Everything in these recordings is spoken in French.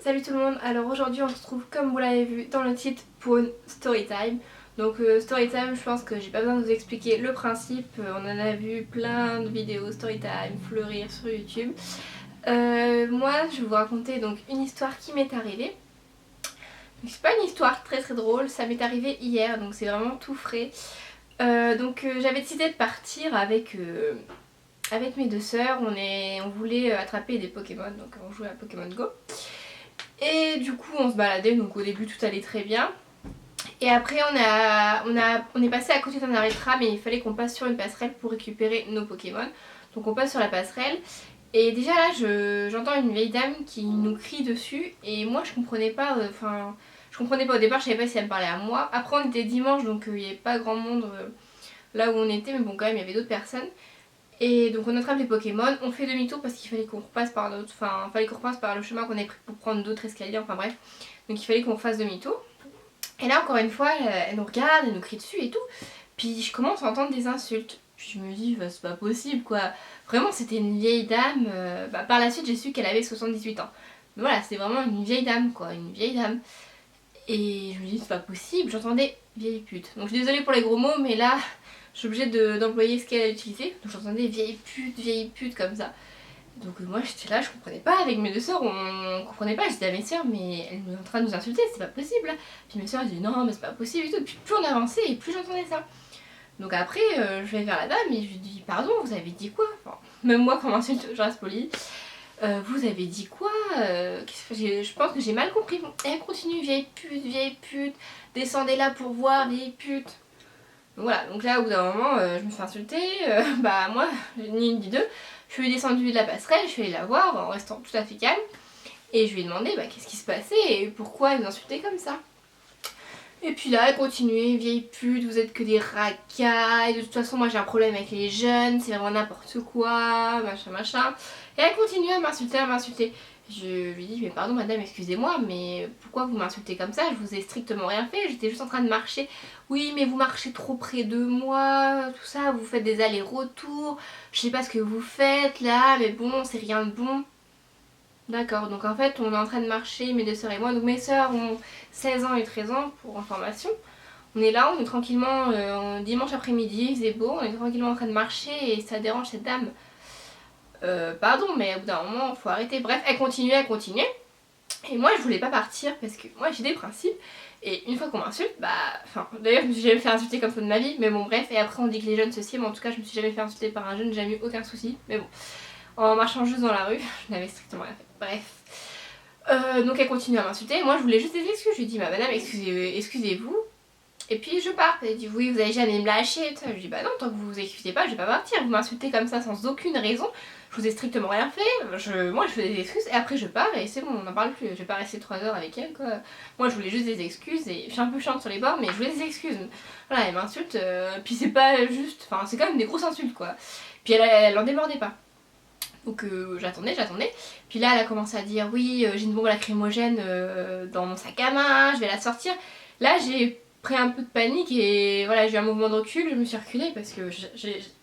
Salut tout le monde, alors aujourd'hui on se retrouve comme vous l'avez vu dans le titre pour une story time. Donc story time, je pense que j'ai pas besoin de vous expliquer le principe, on en a vu plein de vidéos story time, fleurir sur YouTube. Moi je vais vous raconter donc une histoire qui m'est arrivée. C'est pas une histoire très drôle, ça m'est arrivé hier donc c'est vraiment tout frais. J'avais décidé de partir avec mes deux sœurs, on voulait attraper des Pokémon, donc on jouait à Pokémon Go. Et du coup on se baladait, donc au début tout allait très bien. Et après on est passé à côté d'un arrêt de tram et il fallait qu'on passe sur une passerelle pour récupérer nos Pokémon. Donc on passe sur la passerelle et déjà là j'entends une vieille dame qui nous crie dessus et moi je comprenais pas, je comprenais pas au départ, je savais pas si elle me parlait à moi. Après on était dimanche donc il n'y avait pas grand monde là où on était, mais bon quand même il y avait d'autres personnes. Et donc on attrape les Pokémon, on fait demi-tour parce qu'il fallait qu'on repasse par notre, fallait qu'on repasse par le chemin qu'on avait pris pour prendre d'autres escaliers, enfin bref. Donc il fallait qu'on fasse demi-tour. Et là encore une fois, elle nous regarde, elle nous crie dessus et tout. Puis je commence à entendre des insultes. Puis je me dis, bah, c'est pas possible quoi. Vraiment c'était une vieille dame. Par la suite j'ai su qu'elle avait 78 ans. Mais voilà, c'était vraiment une vieille dame quoi, une vieille dame. Et je me dis, c'est pas possible, j'entendais vieille pute. Donc je suis désolée pour les gros mots, mais là je suis obligée d'employer ce qu'elle a utilisé. Donc j'entendais vieille pute comme ça. Donc moi j'étais là, je comprenais pas, avec mes deux sœurs on comprenait pas, j'étais à mes sœurs mais elle est en train de nous insulter, c'est pas possible. Puis mes sœurs elles disaient non mais c'est pas possible et tout, puis plus on avançait et plus j'entendais ça. Donc après je vais vers la dame et je lui dis pardon vous avez dit quoi, enfin, même moi quand on m'insulte je reste polie. Vous avez dit quoi, je pense que j'ai mal compris. Et elle continue, vieille pute, descendez là pour voir, vieille pute. Donc voilà, donc là au bout d'un moment je me suis insultée, bah moi ni une ni deux, je suis descendue de la passerelle, je suis allée la voir en restant tout à fait calme et je lui ai demandé bah, qu'est-ce qui se passait et pourquoi elle nous insultait comme ça. Et puis là elle continuait, vieille pute, vous êtes que des racailles, de toute façon moi j'ai un problème avec les jeunes, c'est vraiment n'importe quoi, machin. Et elle continuait à m'insulter, à m'insulter. Je lui dis mais pardon madame excusez-moi mais pourquoi vous m'insultez comme ça, je vous ai strictement rien fait, j'étais juste en train de marcher. Oui mais vous marchez trop près de moi, tout ça, vous faites des allers-retours, je sais pas ce que vous faites là mais bon c'est rien de bon. D'accord, donc en fait on est en train de marcher mes deux sœurs et moi, donc mes sœurs ont 16 ans et 13 ans pour information. On est là, on est tranquillement, dimanche après-midi, il faisait beau, on est tranquillement en train de marcher et ça dérange cette dame. Pardon, mais au bout d'un moment, faut arrêter. Bref, elle continuait. Et moi, je voulais pas partir parce que moi, j'ai des principes. Et une fois qu'on m'insulte, bah. Enfin, d'ailleurs, je me suis jamais fait insulter comme ça de ma vie, mais bon, bref. Et après, on dit que les jeunes ceci, mais en tout cas, je me suis jamais fait insulter par un jeune, j'ai jamais eu aucun souci. Mais bon, en marchant juste dans la rue, je n'avais strictement rien fait. Bref. Donc, elle continue à m'insulter. Moi, je voulais juste des excuses. Je lui ai dit, bah, madame, excusez-vous. Et puis je pars. Elle dit oui vous allez jamais me lâcher. Je lui dis bah non tant que vous vous excusez pas je vais pas partir. Vous m'insultez comme ça sans aucune raison. Je vous ai strictement rien fait. Moi je fais des excuses et après je pars et c'est bon on n'en parle plus. Je vais pas rester 3 heures avec elle quoi. Moi je voulais juste des excuses et je suis un peu chiante sur les bords mais je voulais des excuses. Voilà elle m'insulte puis c'est pas juste. Enfin c'est quand même des grosses insultes quoi. Puis elle en démordait pas. Donc j'attendais. Puis là elle a commencé à dire oui j'ai une bombe lacrymogène dans mon sac à main, je vais la sortir. Là j'ai pris un peu de panique et voilà j'ai eu un mouvement de recul, je me suis reculée parce que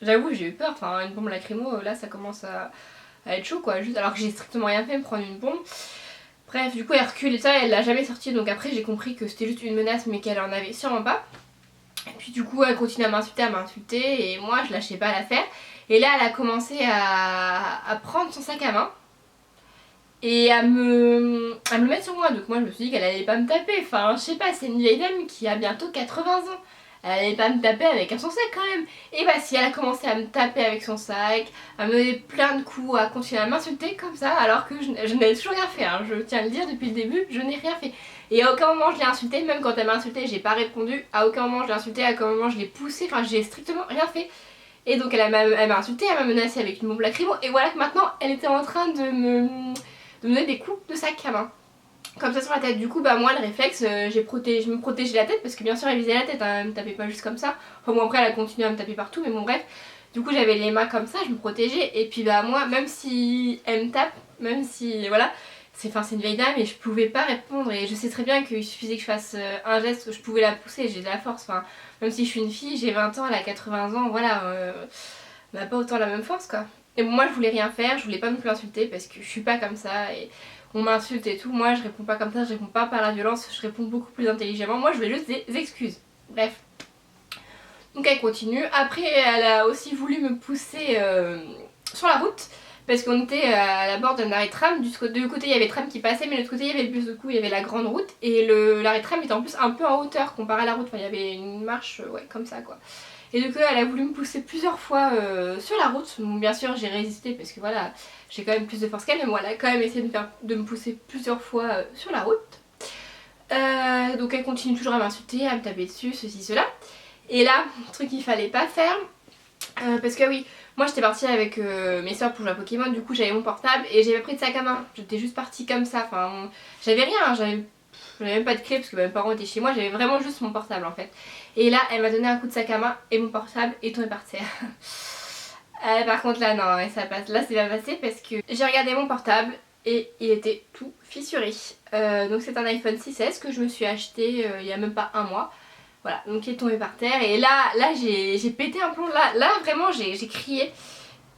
j'avoue j'ai eu peur. Enfin une bombe lacrymo là ça commence à être chaud quoi. Juste alors que j'ai strictement rien fait me prendre une bombe. Bref du coup elle recule et ça elle l'a jamais sortie donc après j'ai compris que c'était juste une menace mais qu'elle en avait sûrement pas. Et puis du coup elle continue à m'insulter et moi je lâchais pas l'affaire. Et là elle a commencé à prendre son sac à main et à me le mettre sur moi. Donc moi je me suis dit qu'elle allait pas me taper. Enfin je sais pas, c'est une vieille dame qui a bientôt 80 ans. Elle allait pas me taper avec son sac quand même. Et bah si elle a commencé à me taper avec son sac, à me donner plein de coups, à continuer à m'insulter comme ça alors que je n'avais toujours rien fait. Hein. Je tiens à le dire depuis le début, je n'ai rien fait. Et à aucun moment je l'ai insultée, même quand elle m'a insulté j'ai pas répondu. À aucun moment je l'ai insultée, à aucun moment je l'ai poussée, enfin j'ai strictement rien fait. Et donc elle m'a insultée, elle m'a menacée avec une bombe lacrymo et voilà que maintenant elle était en train de me donner des coups de sac à main. Comme ça sur la tête. Du coup bah moi le réflexe je me protégeais la tête parce que bien sûr elle visait la tête, hein, elle me tapait pas juste comme ça. Enfin bon après elle a continué à me taper partout mais bon bref. Du coup j'avais les mains comme ça, je me protégeais et puis bah moi même si elle me tape, même si voilà, c'est une vieille dame et je pouvais pas répondre et je sais très bien qu'il suffisait que je fasse un geste, je pouvais la pousser, j'ai de la force, enfin même si je suis une fille, j'ai 20 ans, elle a 80 ans, voilà, on n'a pas autant la même force quoi. Et bon, moi je voulais rien faire, je voulais pas non plus insulter parce que je suis pas comme ça et on m'insulte et tout, moi je réponds pas comme ça, je réponds pas par la violence, je réponds beaucoup plus intelligemment, moi je voulais juste des excuses. Bref. Donc elle continue, après elle a aussi voulu me pousser sur la route, parce qu'on était à la bord d'un arrêt de tram, du côté il y avait le tram qui passait, mais de l'autre côté il y avait le bus, du coup il y avait la grande route, et l'arrêt de tram était en plus un peu en hauteur comparé à la route, enfin il y avait une marche, ouais, comme ça quoi. Et du coup elle a voulu me pousser plusieurs fois sur la route, donc bien sûr j'ai résisté parce que voilà, j'ai quand même plus de force qu'elle, mais moi elle a quand même essayé de me pousser plusieurs fois sur la route. Donc elle continue toujours à m'insulter, à me taper dessus, ceci, cela. Et là, truc qu'il fallait pas faire, parce que oui, moi j'étais partie avec mes soeurs pour jouer à Pokémon, du coup j'avais mon portable et j'avais pris de sac à main. J'étais juste partie comme ça, enfin j'avais rien, hein, j'avais même pas de clé parce que mes parents étaient chez moi, j'avais vraiment juste mon portable en fait. Et là elle m'a donné un coup de sac à main et mon portable est tombé par terre. Par contre là non, ça passe. Là c'est pas passé parce que j'ai regardé mon portable et il était tout fissuré. Donc c'est un iPhone 6S que je me suis acheté il y a même pas un mois. Voilà, donc il est tombé par terre et là j'ai pété un plomb, là vraiment j'ai crié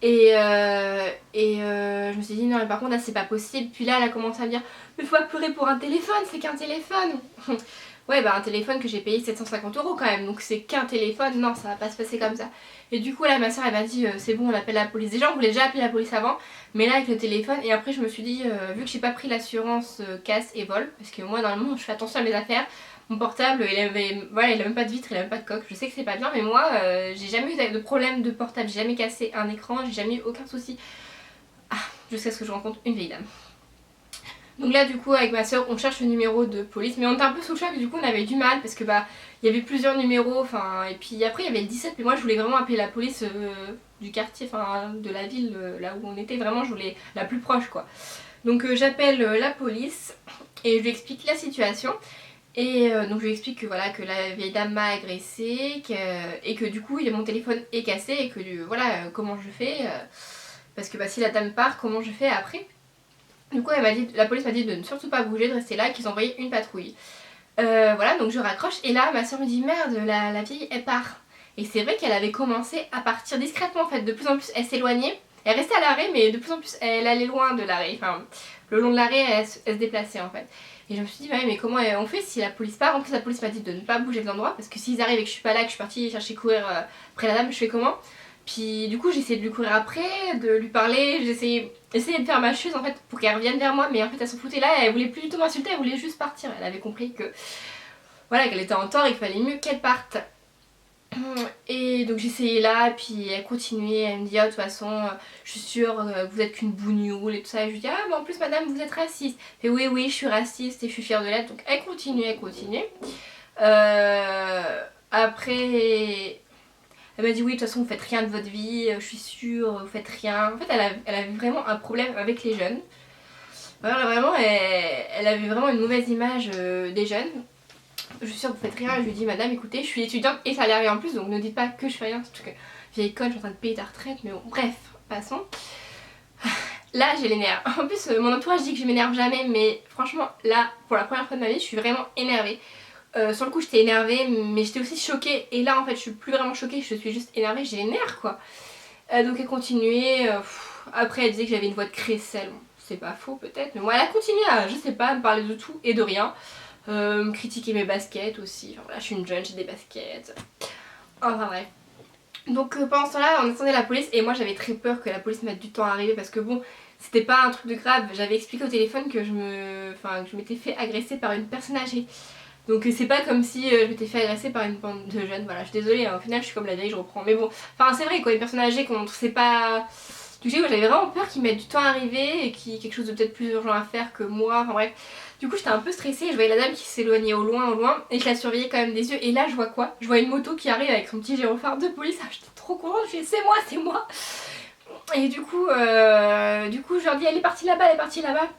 et je me suis dit non mais par contre là c'est pas possible, puis là elle a commencé à me dire mais faut pas pleurer pour un téléphone, c'est qu'un téléphone. Ouais bah un téléphone que j'ai payé 750 € quand même, donc c'est qu'un téléphone, non ça va pas se passer comme ça. Et du coup là ma soeur elle m'a dit c'est bon on appelle la police, déjà on voulait déjà appeler la police avant, mais là avec le téléphone, et après je me suis dit vu que j'ai pas pris l'assurance casse et vol, parce que moi normalement je fais attention à mes affaires. Mon portable, voilà, il a même pas de vitre, il a même pas de coque. Je sais que c'est pas bien, mais moi, j'ai jamais eu de problème de portable. J'ai jamais cassé un écran, j'ai jamais eu aucun souci. Ah, jusqu'à ce que je rencontre une vieille dame. Donc là, du coup, avec ma soeur, on cherche le numéro de police. Mais on était un peu sous le choc, du coup, on avait du mal parce que bah, il y avait plusieurs numéros. Enfin, et puis après, il y avait le 17. Mais moi, je voulais vraiment appeler la police du quartier, enfin, de la ville, là où on était. Vraiment, je voulais la plus proche, quoi. Donc j'appelle la police et je lui explique la situation. Et donc je lui explique que voilà que la vieille dame m'a agressée et que du coup mon téléphone est cassé et que voilà comment je fais parce que bah, si la dame part comment je fais après. Du coup la police m'a dit de ne surtout pas bouger, de rester là, qu'ils envoyaient une patrouille. Voilà donc je raccroche et là ma soeur me dit merde la vieille elle part. Et c'est vrai qu'elle avait commencé à partir discrètement en fait, de plus en plus elle s'éloignait. Elle restait à l'arrêt mais de plus en plus elle allait loin de l'arrêt, enfin le long de l'arrêt elle se déplaçait en fait. Et je me suis dit ouais mais comment on fait si la police part. En plus la police m'a dit de ne pas bouger de l'endroit parce que s'ils arrivent et que je suis pas là, que je suis partie chercher courir après la dame, je fais comment. Puis du coup j'ai essayé de lui courir après, de lui parler, j'ai essayé de faire ma chose en fait pour qu'elle revienne vers moi, mais en fait elle s'en foutait là, elle voulait plus du tout m'insulter, elle voulait juste partir. Elle avait compris que voilà qu'elle était en tort et qu'il fallait mieux qu'elle parte. Et donc j'essayais là, puis elle continuait, elle me dit ah de toute façon je suis sûre que vous êtes qu'une bougnoule et tout ça. Et je lui dis ah mais en plus madame vous êtes raciste. Et oui je suis raciste et je suis fière de l'être. Donc elle continue. Après elle m'a dit oui de toute façon vous faites rien de votre vie, je suis sûre vous faites rien. En fait elle avait vraiment un problème avec les jeunes. Voilà, vraiment elle avait vraiment une mauvaise image des jeunes. Je suis sûre que vous faites rien. Je lui dis madame écoutez je suis étudiante et salariée en plus donc ne dites pas que je fais rien, surtout que vieille conne je suis en train de payer ta retraite, mais bon bref passons. Là j'ai les nerfs. En plus mon entourage dit que je m'énerve jamais, mais franchement là pour la première fois de ma vie je suis vraiment énervée. Sur le coup j'étais énervée mais j'étais aussi choquée et là en fait je suis plus vraiment choquée, je suis juste énervée, j'ai les nerfs quoi. Donc elle continuait, après elle disait que j'avais une voix de crécelle, bon, c'est pas faux peut-être, mais moi elle a continué à je sais pas à me parler de tout et de rien. Me critiquer mes baskets aussi, enfin voilà je suis une jeune, j'ai des baskets, enfin bref. Donc pendant ce temps là on attendait la police et moi j'avais très peur que la police mette du temps à arriver parce que bon c'était pas un truc de grave, j'avais expliqué au téléphone que je m'étais fait agresser par une personne âgée. Donc c'est pas comme si je m'étais fait agresser par une bande de jeunes, voilà je suis désolée hein, au final je suis comme la vieille, je reprends, mais bon, enfin c'est vrai quoi, une personne âgée qu'on sait pas. Du coup j'avais vraiment peur qu'ils mettent du temps à arriver et qu'il y ait quelque chose de peut-être plus urgent à faire que moi, enfin bref. Du coup j'étais un peu stressée, je voyais la dame qui s'éloignait au loin et je la surveillais quand même des yeux et là je vois quoi? Je vois une moto qui arrive avec son petit gyrophare de police, ah, j'étais trop contente, je fais c'est moi. Et du coup je leur dis elle est partie là-bas,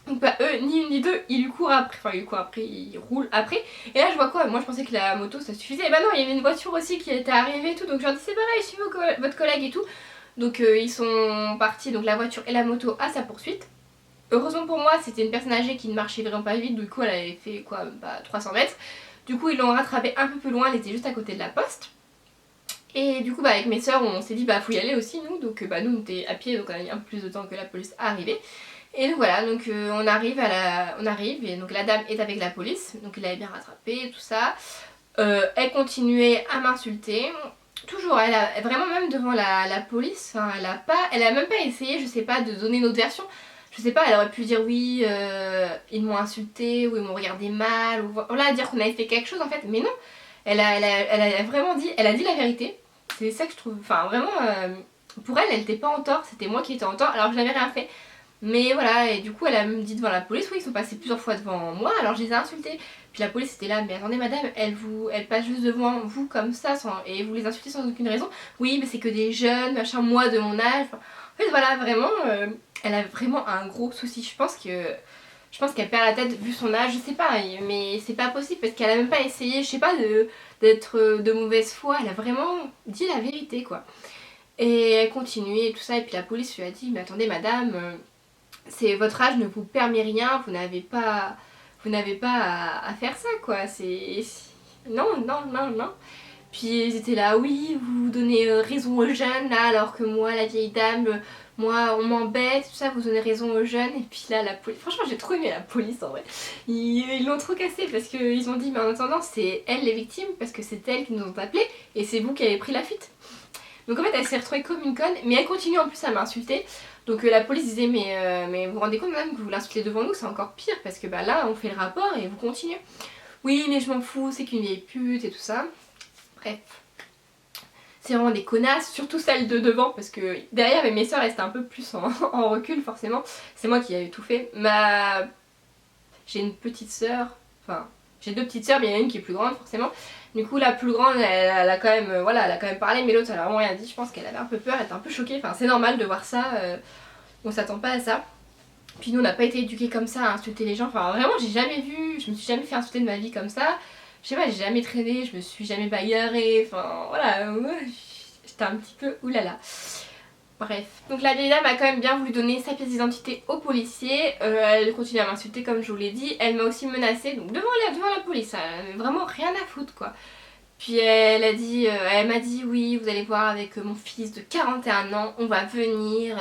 Donc bah eux, ni une ni deux, ils lui courent après, ils roulent après. Et là je vois quoi? Moi je pensais que la moto ça suffisait. Et bah non, il y avait une voiture aussi qui était arrivée et tout. Donc je leur dis c'est pareil, suivez votre collègue et tout. Donc ils sont partis, donc la voiture et la moto à sa poursuite. Heureusement pour moi c'était une personne âgée qui ne marchait vraiment pas vite. Du coup elle avait fait quoi, bah 300 mètres. Du coup ils l'ont rattrapée un peu plus loin, elle était juste à côté de la poste. Et du coup bah avec mes soeurs on s'est dit bah faut y aller aussi nous. Donc bah nous on était à pied donc on a mis un peu plus de temps que la police arrivée. Et donc voilà, donc on arrive et donc la dame est avec la police, donc il l'avait bien rattrapé, tout ça. Elle continuait à m'insulter. Toujours, vraiment même devant la police, hein, elle a même pas essayé, je sais pas, de donner une autre version. Je sais pas, elle aurait pu dire oui, ils m'ont insulté, ou ils m'ont regardé mal, ou voilà, dire qu'on avait fait quelque chose en fait, mais non. Elle a vraiment dit, elle a dit la vérité. C'est ça que je trouve, enfin vraiment, pour elle, elle était pas en tort, c'était moi qui étais en tort, alors que je n'avais rien fait. Mais voilà, et du coup, elle a même dit devant la police, oui, ils sont passés plusieurs fois devant moi, alors je les ai insultés. Puis la police était là, mais attendez madame, elle passe juste devant vous comme ça, et vous les insultez sans aucune raison. Oui, mais c'est que des jeunes, machin, moi de mon âge. Enfin, en fait, voilà, vraiment, elle a vraiment un gros souci. Je pense qu'elle perd la tête vu son âge, je sais pas, mais c'est pas possible parce qu'elle a même pas essayé, je sais pas, d'être de mauvaise foi. Elle a vraiment dit la vérité, quoi. Et elle continuait et tout ça, et puis la police lui a dit, mais attendez madame, votre âge ne vous permet rien, vous n'avez pas à faire ça, quoi. Non, non, non, non. Puis ils étaient là, oui, vous donnez raison aux jeunes, là, alors que moi, la vieille dame, moi, on m'embête, tout ça, vous donnez raison aux jeunes. Et puis là, la police, franchement, j'ai trop aimé la police, en vrai. Ils l'ont trop cassé, parce qu'ils ont dit, mais en attendant, c'est elles les victimes, parce que c'est elles qui nous ont appelés, et c'est vous qui avez pris la fuite. Donc en fait, elle s'est retrouvée comme une conne, mais elle continue en plus à m'insulter. Donc la police disait, mais vous vous rendez compte même que vous l'insultez devant nous, c'est encore pire, parce que bah là, on fait le rapport et vous continuez. Oui, mais je m'en fous, c'est qu'une vieille pute et tout ça. Bref. C'est vraiment des connasses, surtout celle de devant, parce que derrière mes soeurs elles étaient un peu plus en recul forcément. C'est moi qui avais tout fait. J'ai une petite soeur, enfin j'ai deux petites soeurs mais il y en a une qui est plus grande forcément. Du coup la plus grande elle a quand même, voilà, elle a quand même parlé, mais l'autre elle a vraiment rien dit. Je pense qu'elle avait un peu peur, elle était un peu choquée. Enfin c'est normal de voir ça, on s'attend pas à ça. Puis nous on n'a pas été éduqués comme ça à insulter les gens. Enfin vraiment je me suis jamais fait insulter de ma vie comme ça. Je sais pas, j'ai jamais traîné, je me suis jamais bagarrée, enfin voilà, j'étais un petit peu oulala. Bref, donc la vieille dame a quand même bien voulu donner sa pièce d'identité au policier, elle continue à m'insulter comme je vous l'ai dit, elle m'a aussi menacée, donc devant la police, elle avait vraiment rien à foutre quoi. Puis elle m'a dit oui, vous allez voir avec mon fils de 41 ans, on va venir,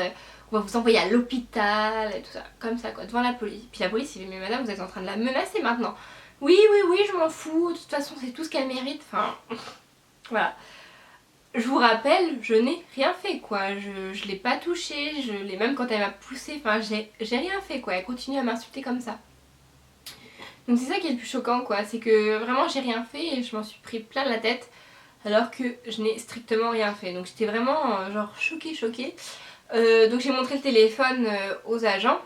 on va vous envoyer à l'hôpital et tout ça, comme ça quoi, devant la police. Puis la police, il dit mais madame vous êtes en train de la menacer maintenant. Oui, oui, oui, je m'en fous, de toute façon c'est tout ce qu'elle mérite, enfin voilà. Je vous rappelle, je n'ai rien fait quoi, je l'ai pas touchée, même quand elle m'a poussée, enfin j'ai rien fait quoi, elle continue à m'insulter comme ça. Donc c'est ça qui est le plus choquant quoi, c'est que vraiment j'ai rien fait et je m'en suis pris plein la tête alors que je n'ai strictement rien fait. Donc j'étais vraiment genre choquée. Donc j'ai montré le téléphone aux agents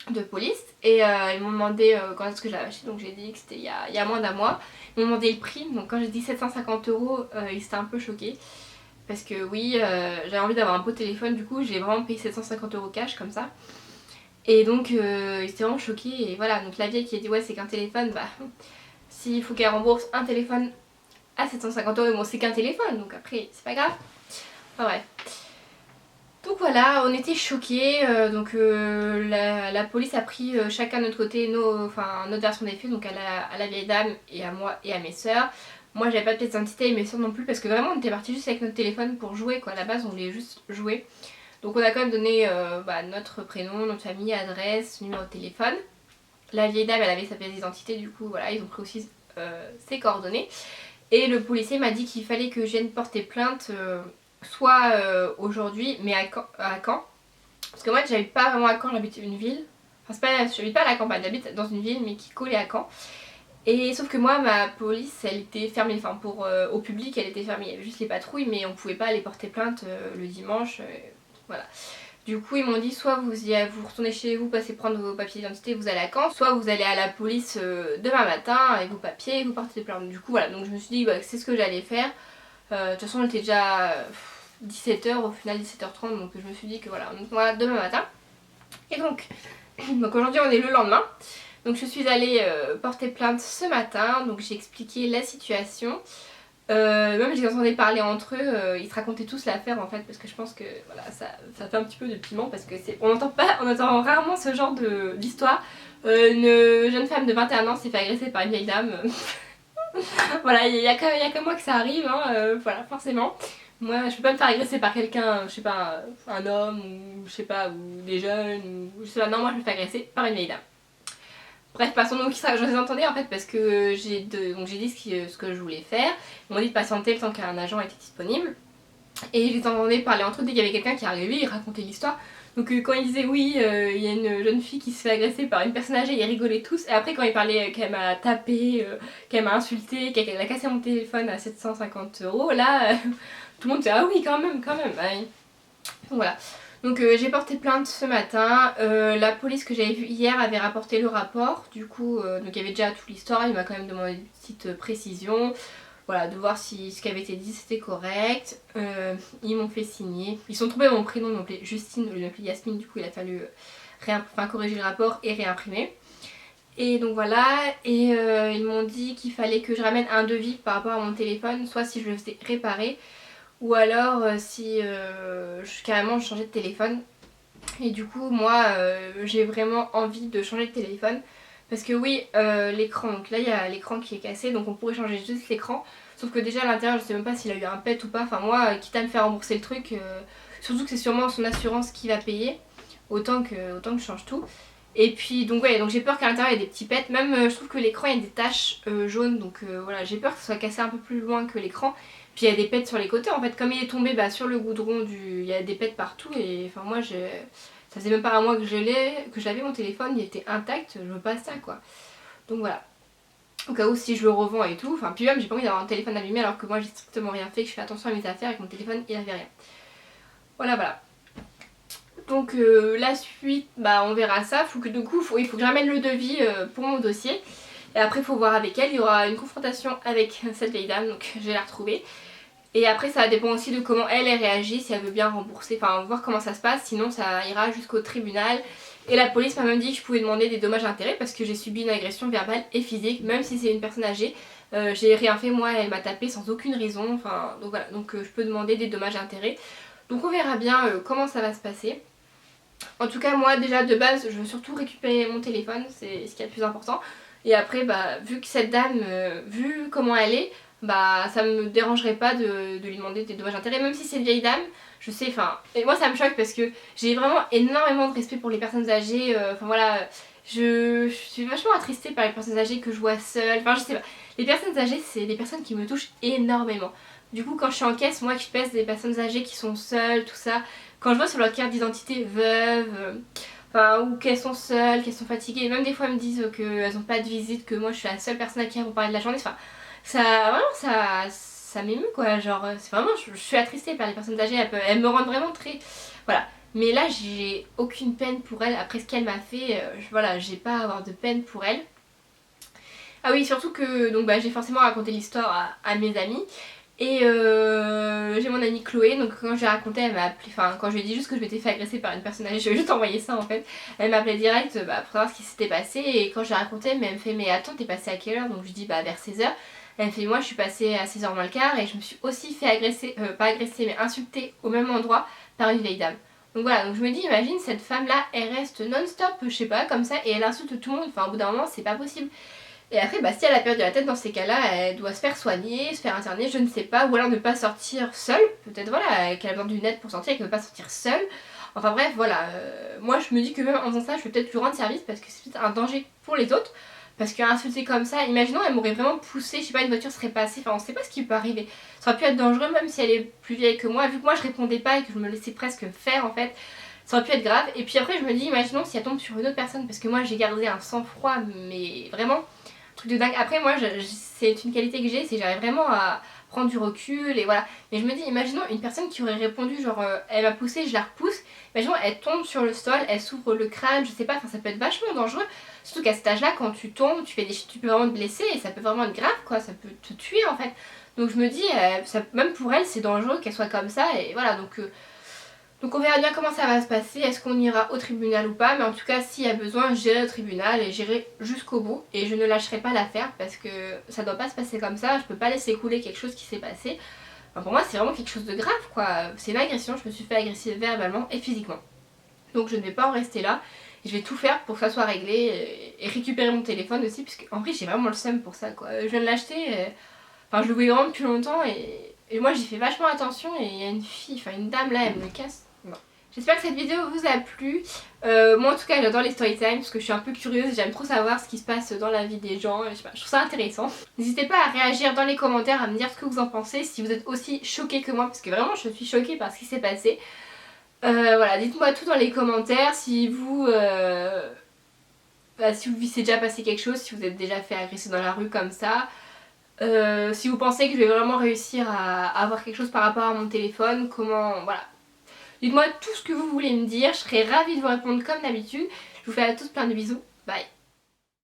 de police et ils m'ont demandé quand est-ce que je l'avais acheté, donc j'ai dit que c'était il y a moins d'un mois. Ils m'ont demandé le prix, donc quand j'ai dit 750 €, ils étaient un peu choqués parce que oui, j'avais envie d'avoir un beau téléphone, du coup j'ai vraiment payé 750 € cash comme ça. Et donc ils étaient vraiment choqués et voilà, donc la vieille qui a dit ouais c'est qu'un téléphone, bah s'il faut qu'elle rembourse un téléphone à 750 €, bon c'est qu'un téléphone donc après c'est pas grave. Enfin bref. Donc voilà, on était choqués, la police a pris chacun de notre côté notre version des faits, donc à la vieille dame et à moi et à mes soeurs. Moi j'avais pas de pièce d'identité et mes soeurs non plus parce que vraiment on était partis juste avec notre téléphone pour jouer quoi, à la base on voulait juste jouer. Donc on a quand même donné notre prénom, notre famille, adresse, numéro de téléphone. La vieille dame elle avait sa pièce d'identité, du coup voilà ils ont pris aussi ses coordonnées. Et le policier m'a dit qu'il fallait que je vienne porter plainte soit aujourd'hui, mais à Caen. Parce que moi j'habite pas vraiment à Caen, j'habite une ville. Enfin j'habite pas à la campagne, j'habite dans une ville mais qui collait à Caen. Et sauf que moi ma police elle était fermée, enfin au public elle était fermée, il y avait juste les patrouilles mais on pouvait pas aller porter plainte le dimanche, voilà. Du coup ils m'ont dit soit vous retournez chez vous, passez prendre vos papiers d'identité, vous allez à Caen, soit vous allez à la police demain matin avec vos papiers et vous portez plainte. Du coup voilà, donc je me suis dit c'est ce que j'allais faire. De toute façon il était déjà 17 h, au final 17 h 30, donc je me suis dit que voilà, donc voilà demain matin. Et donc aujourd'hui on est le lendemain. Donc je suis allée porter plainte ce matin, donc j'ai expliqué la situation. Même je les entendais parler entre eux, ils se racontaient tous l'affaire en fait, parce que je pense que voilà, ça fait un petit peu de piment, parce que on entend rarement ce genre d'histoire. Une jeune femme de 21 ans s'est fait agresser par une vieille dame. Voilà, il y a que moi que ça arrive, hein, voilà, forcément. Moi je peux pas me faire agresser par quelqu'un, je sais pas, un homme ou je sais pas, ou des jeunes ou je sais pas, non moi je me fais agresser par une vieille dame. Bref, passons donc ça, je les entendais en fait parce que j'ai dit ce que je voulais faire. Ils m'ont dit de patienter le temps qu'un agent était disponible. Et je les entendais parler entre eux dès qu'il y avait quelqu'un qui arrivait, ils racontaient l'histoire. Donc quand ils disaient oui, il y a une jeune fille qui se fait agresser par une personne âgée, ils rigolaient tous. Et après quand ils parlaient qu'elle m'a tapé, qu'elle m'a insulté, qu'elle a cassé mon téléphone à 750 €, là, tout le monde disait ah oui quand même, quand même. Ouais. Donc voilà. Donc j'ai porté plainte ce matin. La police que j'avais vue hier avait rapporté le rapport. Du coup, donc il y avait déjà toute l'histoire. Il m'a quand même demandé une petite précision. Voilà, de voir si ce qui avait été dit c'était correct. Ils m'ont fait signer. Ils sont trompés mon prénom, ils m'ont appelé Justine, ils m'ont appelé Yasmine. Du coup, il a fallu corriger le rapport et réimprimer. Et donc voilà, et ils m'ont dit qu'il fallait que je ramène un devis par rapport à mon téléphone, soit si je le faisais réparer, ou alors si carrément je changeais de téléphone. Et du coup moi j'ai vraiment envie de changer de téléphone parce que oui l'écran, donc là il y a l'écran qui est cassé donc on pourrait changer juste l'écran, sauf que déjà à l'intérieur je sais même pas s'il a eu un pet ou pas, enfin moi quitte à me faire rembourser le truc, surtout que c'est sûrement son assurance qui va payer, autant que je change tout. Et puis donc ouais, donc j'ai peur qu'à l'intérieur il y ait des petits pets, même je trouve que l'écran il y a des taches jaunes, donc voilà, j'ai peur que ça soit cassé un peu plus loin que l'écran. Puis il y a des pets sur les côtés en fait, comme il est tombé sur le goudron, il y a des pets partout et enfin moi ça faisait même pas un mois que je l'avais mon téléphone, il était intact, je veux pas ça quoi. Donc voilà. Au cas où si je le revends et tout, enfin puis même j'ai pas envie d'avoir un téléphone allumé alors que moi j'ai strictement rien fait, que je fais attention à mes affaires et que mon téléphone il avait rien. Voilà voilà. Donc la suite, on verra ça. Du coup, il faut que j'amène le devis pour mon dossier. Et après, il faut voir avec elle. Il y aura une confrontation avec cette vieille dame, donc je vais la retrouver. Et après, ça dépend aussi de comment elle réagit, si elle veut bien rembourser, enfin voir comment ça se passe. Sinon, ça ira jusqu'au tribunal. Et la police m'a même dit que je pouvais demander des dommages à intérêts parce que j'ai subi une agression verbale et physique, même si c'est une personne âgée. J'ai rien fait, moi, elle m'a tapé sans aucune raison. Enfin, donc voilà, donc je peux demander des dommages à intérêts. Donc on verra bien comment ça va se passer. En tout cas moi déjà de base je veux surtout récupérer mon téléphone, c'est ce qui est le plus important. Et après vu que cette dame, vu comment elle est, ça me dérangerait pas de lui demander des dommages d'intérêt, même si c'est une vieille dame, je sais, enfin, et moi ça me choque parce que j'ai vraiment énormément de respect pour les personnes âgées, enfin voilà, je suis vachement attristée par les personnes âgées que je vois seules, enfin je sais pas, les personnes âgées c'est des personnes qui me touchent énormément. Du coup quand je suis en caisse, moi qui pèse des personnes âgées qui sont seules, tout ça, quand je vois sur leur carte d'identité veuve, ou qu'elles sont seules, qu'elles sont fatiguées, même des fois elles me disent qu'elles n'ont pas de visite, que moi je suis la seule personne à qui elles vont parler de la journée, enfin ça vraiment ça m'émeut quoi, genre c'est vraiment, je suis attristée par les personnes âgées, elles me rendent vraiment très, voilà. Mais là j'ai aucune peine pour elle après ce qu'elle m'a fait, voilà, j'ai pas à avoir de peine pour elle. Ah oui, surtout que donc j'ai forcément raconté l'histoire à mes amis. Et j'ai mon amie Chloé, donc quand je lui ai raconté, elle m'a appelé, enfin quand je lui ai dit juste que je m'étais fait agresser par une personne âgée, je lui ai juste envoyé ça en fait. Elle m'a appelé direct pour savoir ce qui s'était passé et quand je lui ai raconté, elle me fait mais attends t'es passée à quelle heure? Donc je dis vers 16h. Elle me fait moi je suis passée à 16h moins le quart et je me suis aussi fait agresser, pas agresser mais insulter au même endroit par une vieille dame. Donc voilà, donc je me dis imagine cette femme là elle reste non-stop, je sais pas comme ça et elle insulte tout le monde, enfin au bout d'un moment c'est pas possible. Et après, si elle a perdu la tête dans ces cas-là, elle doit se faire soigner, se faire interner, je ne sais pas, ou alors ne pas sortir seule, peut-être voilà, qu'elle a besoin d'une aide pour sortir et qu'elle ne veut pas sortir seule. Enfin bref, voilà, moi je me dis que même en faisant ça, je vais peut-être lui rendre service parce que c'est peut-être un danger pour les autres. Parce qu'insulter comme ça, imaginons elle m'aurait vraiment poussé, je sais pas, une voiture serait passée, enfin on sait pas ce qui peut arriver. Ça aurait pu être dangereux même si elle est plus vieille que moi, vu que moi je répondais pas et que je me laissais presque faire en fait. Ça aurait pu être grave. Et puis après je me dis, imaginons si elle tombe sur une autre personne, parce que moi j'ai gardé un sang-froid, mais vraiment truc de dingue. Après moi c'est une qualité que j'ai, c'est que j'arrive vraiment à prendre du recul et voilà. Mais je me dis imaginons une personne qui aurait répondu genre elle m'a poussé, je la repousse. Imaginons elle tombe sur le sol, elle s'ouvre le crâne, je sais pas, enfin ça peut être vachement dangereux. Surtout qu'à cet âge là quand tu tombes, tu peux vraiment te blesser et ça peut vraiment être grave quoi, ça peut te tuer en fait. Donc je me dis même pour elle c'est dangereux qu'elle soit comme ça et voilà donc on verra bien comment ça va se passer, est-ce qu'on ira au tribunal ou pas, mais en tout cas s'il y a besoin j'irai au tribunal et j'irai jusqu'au bout et je ne lâcherai pas l'affaire parce que ça doit pas se passer comme ça, je peux pas laisser couler quelque chose qui s'est passé. Enfin, pour moi c'est vraiment quelque chose de grave quoi, c'est une agression, je me suis fait agresser verbalement et physiquement. Donc je ne vais pas en rester là, je vais tout faire pour que ça soit réglé et récupérer mon téléphone aussi, puisque en vrai j'ai vraiment le seum pour ça quoi, je viens de l'acheter, enfin je le voulais vraiment depuis longtemps et Et moi j'ai fait vachement attention et il y a une fille, enfin une dame là, elle me casse. Bon. J'espère que cette vidéo vous a plu. Moi en tout cas j'adore les storytime parce que je suis un peu curieuse, j'aime trop savoir ce qui se passe dans la vie des gens, je sais pas, je trouve ça intéressant. N'hésitez pas à réagir dans les commentaires, à me dire ce que vous en pensez, si vous êtes aussi choqués que moi, parce que vraiment je suis choquée par ce qui s'est passé. Voilà, dites-moi tout dans les commentaires si vous... si vous s'est déjà passé quelque chose, si vous êtes déjà fait agresser dans la rue comme ça. Si vous pensez que je vais vraiment réussir à avoir quelque chose par rapport à mon téléphone, comment... Voilà. Dites-moi tout ce que vous voulez me dire, je serai ravie de vous répondre comme d'habitude. Je vous fais à tous plein de bisous, bye.